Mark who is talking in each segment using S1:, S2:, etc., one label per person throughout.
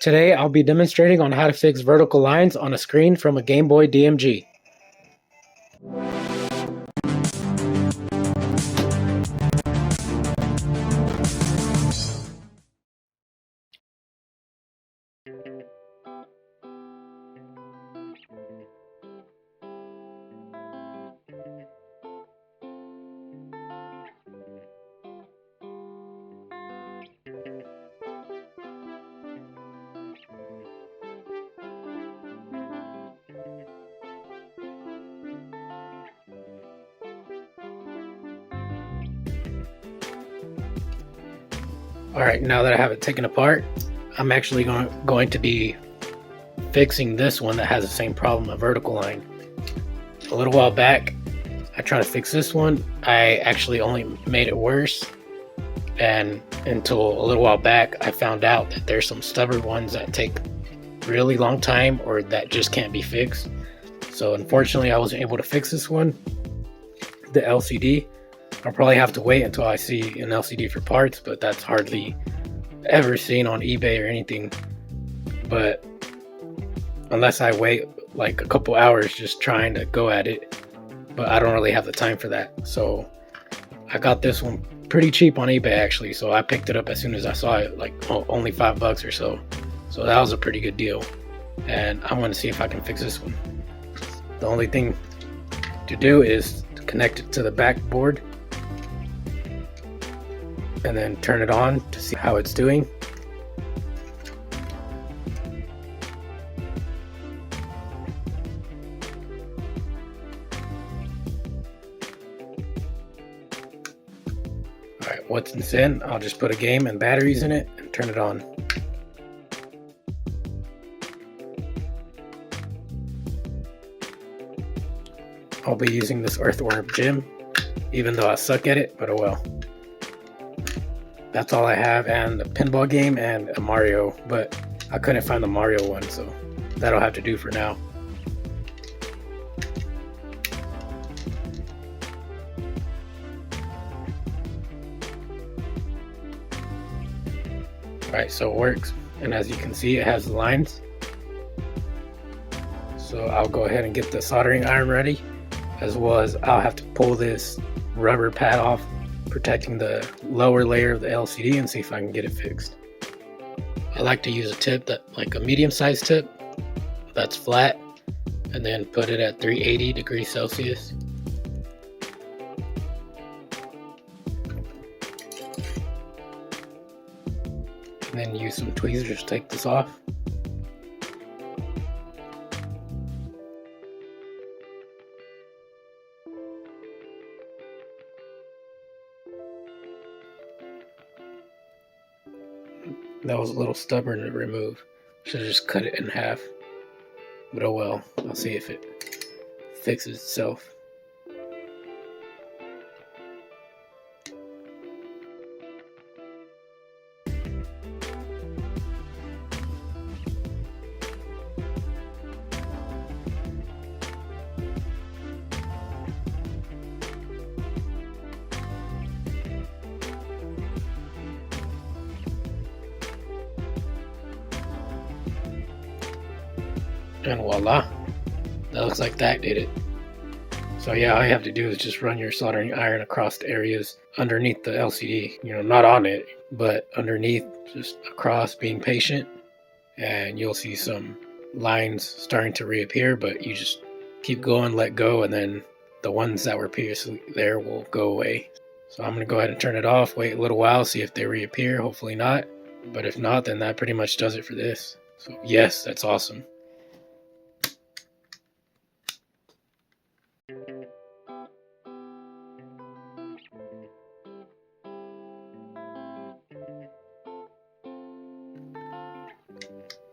S1: Today I'll be demonstrating on how to fix vertical lines on a screen from a Game Boy DMG. Alright, now that I have it taken apart, I'm actually going to be fixing this one that has the same problem, a vertical line. A little while back, I tried to fix this one. I actually only made it worse, and until a little while back, I found out that there's some stubborn ones that take really long time or that just can't be fixed. So unfortunately, I wasn't able to fix this one, the LCD. I'll probably have to wait until I see an LCD for parts, but that's hardly ever seen on eBay or anything. But unless I wait like a couple hours just trying to go at it, but I don't really have the time for that. So I got this one pretty cheap on eBay actually, so I picked it up as soon as I saw it, like only $5 or so. So that was a pretty good deal, and I'm going to see if I can fix this one. The only thing to do is to connect it to the back board and then turn it on to see how it's doing. Alright, once it's in, I'll just put a game and batteries in it and turn it on. I'll be using this earthworm gem, even though I suck at it, but oh well. That's all I have, and a pinball game and a Mario, but I couldn't find the Mario one, so that'll have to do for now. Alright, so it works, and as you can see, it has the lines. So I'll go ahead and get the soldering iron ready, as well as I'll have to pull this rubber pad off protecting the lower layer of the LCD and see if I can get it fixed. I like to use a tip that, like a medium-sized tip that's flat, and then put it at 380 degrees Celsius. And then use some tweezers to take this off. That was a little stubborn to remove. Should have just cut it in half. But oh well, I'll see if it fixes itself. And voila, that looks like that did it. So yeah, all you have to do is just run your soldering iron across the areas underneath the LCD, not on it, but underneath, just across, being patient, and you'll see some lines starting to reappear, but you just keep going, let go, and then the ones that were previously there will go away. So I'm going to go ahead and turn it off, wait a little while, see if they reappear, hopefully not, but if not, then that pretty much does it for this. So yes, that's awesome.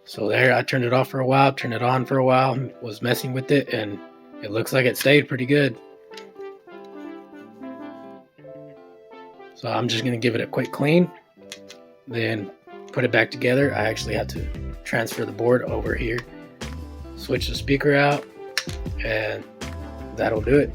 S1: So there, I turned it off for a while, turned it on for a while, was messing with it, and it looks like it stayed pretty good. So I'm just going to give it a quick clean, then put it back together. I actually have to transfer the board over here, switch the speaker out, and that'll do it.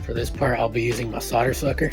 S1: For this part, I'll be using my solder sucker.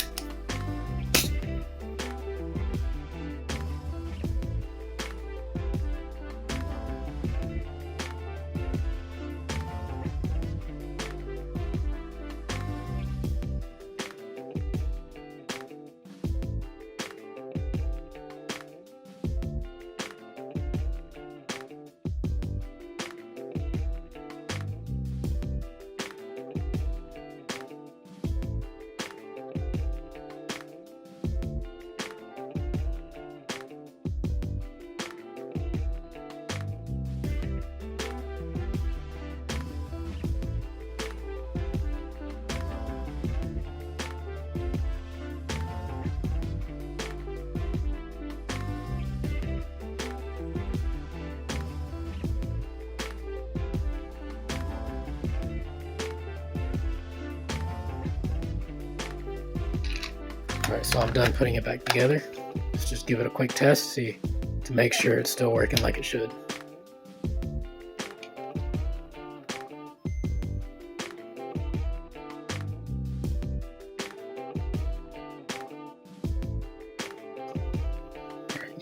S1: Alright, so I'm done putting it back together. Let's just give it a quick test, see to make sure it's still working like it should.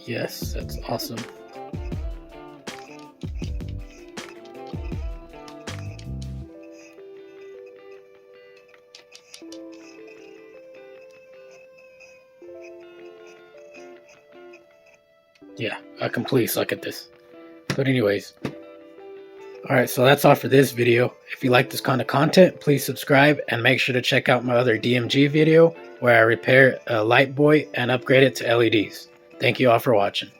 S1: Yes, that's awesome. Yeah, I completely suck at this. But anyways. Alright, so that's all for this video. If you like this kind of content, please subscribe and make sure to check out my other DMG video where I repair a light buoy and upgrade it to LEDs. Thank you all for watching.